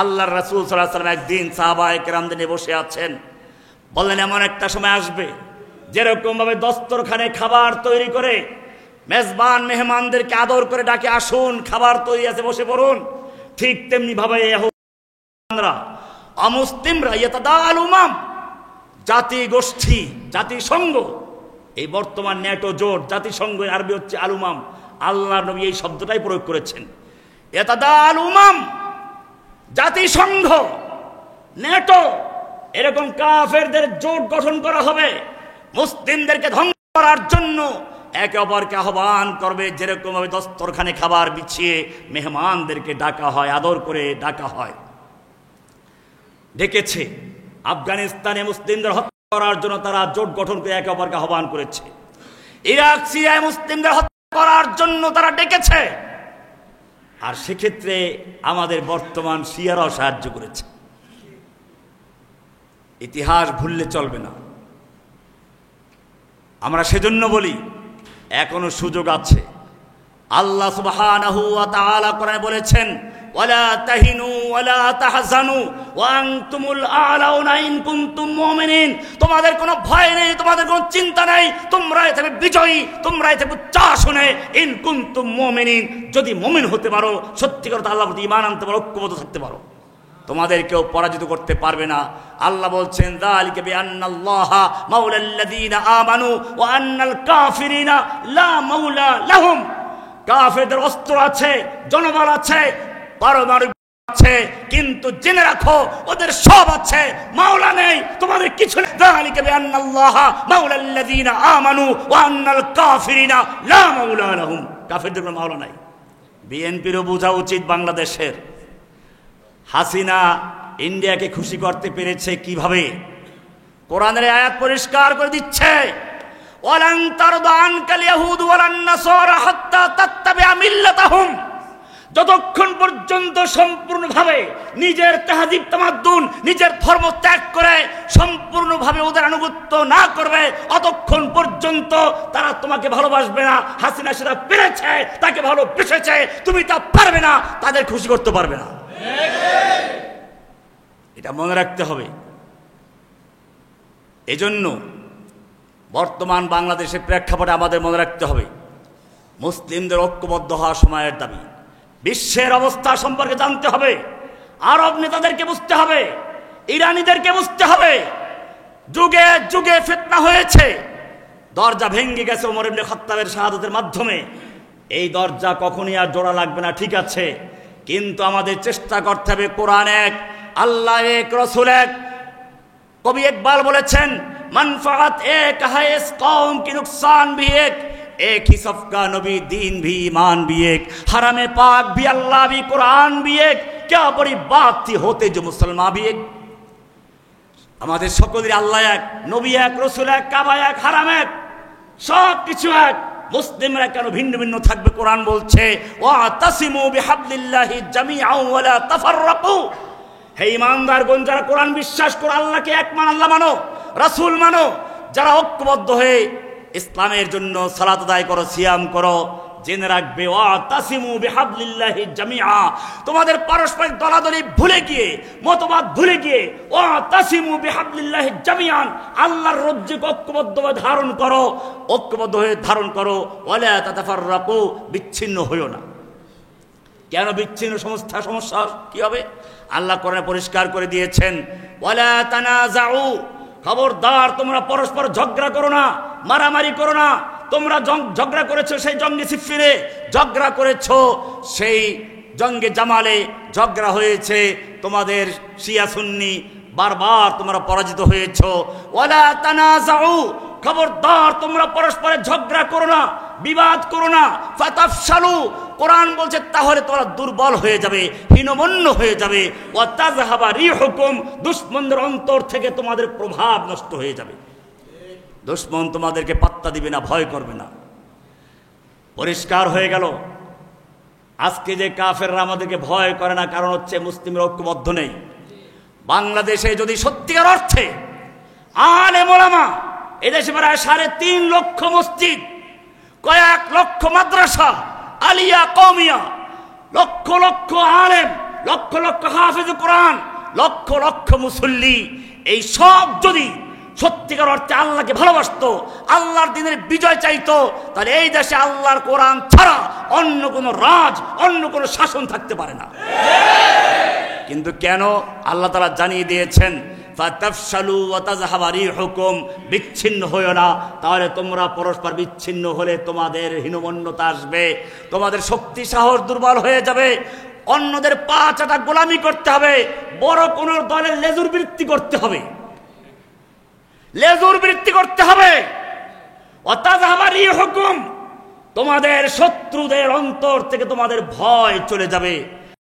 আল্লাহর রাসূল সাল্লাল্লাহু আলাইহি ওয়াসাল্লাম একদিন সাহাবায়ে কেরামদের নিয়ে বসে আছেন, বললেন এমন একটা সময় আসবে যেরকম ভাবে দস্তরখানে খাবার তৈরি করে মেজবান মেহমানদেরকে আদর করে ডাকে, আসুন খাবার তৈরি আছে বসে পড়ুন, ঠিক তেমনি ভাবে ইহুদিরা অমুসলিমরা ইয়াতাদাআল উমাম, জাতি গোষ্ঠী জাতিসংঘ, এই বর্তমান ন্যাটো জোট জাতিসংঘ আরবি হচ্ছে আলুমাম, আল্লাহর নবী এই শব্দটাই প্রয়োগ করেছেন। ইয়াতাদাআল উমাম, জাতিসংঘ, ন্যাটো, এরকম কাফেরদের জোট গঠন করা হবে মুসলিমদেরকে ধ্বংস করার জন্য, একে অপরকে আহ্বান করবে যেরকম ভাবে দস্তরখানে খাবার বিছিয়ে মেহমানদেরকে ডাকা হয়, আদর করে ডাকা হয়। ডেকেছে আফগানিস্তানে মুসলিমদের হত্যা করার জন্য, তারা জোট গঠন করে একে অপরকে আহ্বান করেছে। ইরাক সিরিয়ায় মুসলিমদের হত্যা করার জন্য তারা ডেকেছে, আর সেক্ষেত্রে আমাদের বর্তমান শিয়ারাও সাহায্য করেছে। ইতিহাস ভুললে চলবে না। আমরা সেজন্য বলি এখনো সুযোগ আছে। আল্লাহ সুবহানাহু ওয়া তাআলা কোরআনে বলেছেন, ওয়ালা তাহিনু ওয়ালা তাহজানু ওয়া আনতুমুল আ'লাউনা ইন কুনতুম মুমিনিন, তোমাদের কোনো ভয় নেই, তোমাদের কোনো চিন্তা নেই, তোমরাই থাকবে বিজয়ী, তোমরাই থাকবে উচ্চাসনে, ইন কুনতুম মুমিনিন, যদি মুমিন হতে পারো, সত্যিকার আল্লাহর প্রতি ঈমান আনতে পারো, ঐক্যবদ্ধ থাকতে পারো, তোমাদের কেউ পরাজিত করতে পারবে না। আল্লাহ বলছেন, যালিকা বিআন্নাল্লাহা মাওলাল্লাযীনা আমানু ওয়া আন্নাল কাফিরিনা লা মাওলা লাহুম, কাফেরদের অস্ত্র আছে, জনবল আছে, পারমাণবিক আছে, কিন্তু জেনে রাখো ওদের সব আছে, মাওলা নেই, তোমাদের কিছু নেই। যালিকা বিআন্নাল্লাহা মাওলাল্লাযীনা আমানু ওয়া আন্নাল কাফিরিনা লা মাওলা লাহুম, কাফেরদের কোনো মাওলা নাই। বিএনপিরও বোঝা উচিত বাংলাদেশের, হাসিনা ইন্ডিয়াকে খুশি করতে পেরেছে কিভাবে? কোরআনের আয়াত পরিষ্কার করে দিচ্ছে, ওয়ালান তারদা আনকাল ইয়াহুদ ওয়ালান নাসারা হাত্তা তাত্তাবিআ মিল্লাতাহুম, যতক্ষণ পর্যন্ত সম্পূর্ণভাবে নিজের তাহজিব তামাদ্দুন, নিজের ধর্ম ত্যাগ করে সম্পূর্ণভাবে ওদের আনুগত্য না করবে, অতক্ষণ পর্যন্ত তারা তোমাকে ভালোবাসবে না। হাসিনা সেটা পেরেছে, তাকে ভালোবেসেছে, তুমি তা পারবে না, তাদের খুশি করতে পারবে না। এটা মনে রাখতে হবে। এজন্য বর্তমান বাংলাদেশের প্রেক্ষাপটে আমাদের মনে রাখতে হবে, মুসলিমদের ঐক্যবদ্ধ হওয়া সময়ের দাবি। বিশ্বের অবস্থা সম্পর্কে জানতে হবে, আরব নেতাদেরকে বুঝতে হবে, ইরানিদেরকে বুঝতে হবে। যুগে যুগে ফিতনা হয়েছে, দরজা ভেঙে গেছে ওমর ইবনে খাত্তাবের শাহাদাতের মাধ্যমে। এই দরজা কখনই আর জোড়া লাগবে না, ঠিক আছে, কিন্তু আমাদের চেষ্টা করতে হবে কোরআন এক, আল্লাহ এক, রসুল এক। কবি ইকবাল বলেছেন, মানফাত এক है इस कौम की नुकसान भी एक ही सबका नबी दीन भी ईमान भी एक, हरम पाक भी अल्लाह भी कुरान भी एक, क्या बड़ी बात थी होते जो मुसलमान भी एक। আমাদের সকলের আল্লাহ এক, নবী এক, রসুল এক, কাবা এক, হারাম এক, সব কিছু এক, মুসলিমরা কেন ভিন্ন ভিন্ন থাকবে? কোরআন বলছে, ওয়াতাসিমু বিহাবলিল্লাহি জামিআন ওয়া লা তাফাররাকু, হে ঈমানদারগণ, যারা কোরআন বিশ্বাস করো, আল্লাহকে এক মান, আল্লাহ মানো, রাসূল মানো, যারা ঐক্যবদ্ধ হয়ে ইসলামের জন্য সালাত আদায় করো, সিয়াম করো, জেনে রাখবে ওয়াতাসিমু বিহাবলিল্লাহি জামিআ, তোমাদের পারস্পরিক দলাদলি ভুলে গিয়ে, মতবাদ ভুলে গিয়ে, ওয়াতাসিমু বিহাবলিল্লাহি জামিআন, আল্লাহর রজ্জুকে ঐক্যবদ্ধভাবে ধারণ করো, ঐক্যবদ্ধ হয়ে ধারণ করো, ওয়ালা তাতাফাররাকু, বিচ্ছিন্ন হইও না। কেন বিচ্ছিন্ন? সমস্যা কি হবে? আল্লাহ কোরআনে পরিষ্কার করে দিয়েছেন, ওয়ালা তানাজাউ, খবরদার তোমরা পরস্পর ঝগড়া করো না, মারামারি করো না। তোমরা ঝগড়া করেছো সেই জঙ্গে সিফিনে, ঝগড়া করেছো সেই জঙ্গে জামালে, ঝগড়া হয়েছে তোমাদের শিয়া সুন্নি, বারবার তোমরা পরাজিত হয়েছো। ওয়ালা তানাজাউ, খবরদার তোমরা পরস্পরের ঝগড়া করো না, বিবাদ করো না। ফাতাফশালু, কোরআন বলছে তাহলে তোমরা দুর্বল হয়ে যাবে, হীনমন্য হয়ে যাবে। ওয়া তাযহাবা রিহুকুম, দুশমনদের অন্তর থেকে তোমাদের প্রভাব নষ্ট হয়ে যাবে। দুশমন তোমাদেরকে পাত্তা দিবে না, ভয় করবে না। পরিষ্কার হয়ে গেল আজকে যে কাফেররা আমাদেরকে ভয় করে না, কারণ হচ্ছে মুসলিমরা ঐক্যবদ্ধ নেই। বাংলাদেশে যদি সত্যিকার অর্থে আলেম ওলামা, এদেশে প্রায় 3.5 লক্ষ মসজিদ, কয়েক লক্ষ মাদ্রাসা, আলিয়া কওমিয়া, লক্ষ লক্ষ আলেম, লক্ষ লক্ষ হাফেজ কোরআন, লক্ষ লক্ষ মুসল্লি, এই সব যদি সত্যিকার অর্থে আল্লাহকে ভালোবাসতো, আল্লাহর দিনের বিজয় চাইতো, তাহলে এই দেশে আল্লাহর কোরআন ছাড়া অন্য কোনো রাজ, অন্য কোনো শাসন থাকতে পারে না। কিন্তু কেন? আল্লাহ তাআলা জানিয়ে দিয়েছেন, ফাতাফশালু ওয়া তাযহাবা রিহুকুম, বিচ্ছিন্ন হয়ো না, তাহলে তোমরা পরস্পর বিচ্ছিন্ন হলে তোমাদের হীনমন্যতা আসবে, তোমাদের শক্তি সাহস দুর্বল হয়ে যাবে, অন্যদের পা চাটা গোলামি করতে হবে, বড় কোন দলের লেজুর বৃত্তি করতে হবে, লেজুর বৃত্তি করতে হবে। ওয়া তাযহাবা রিহুকুম, তোমাদের শত্রুদের অন্তর থেকে তোমাদের ভয় চলে যাবে।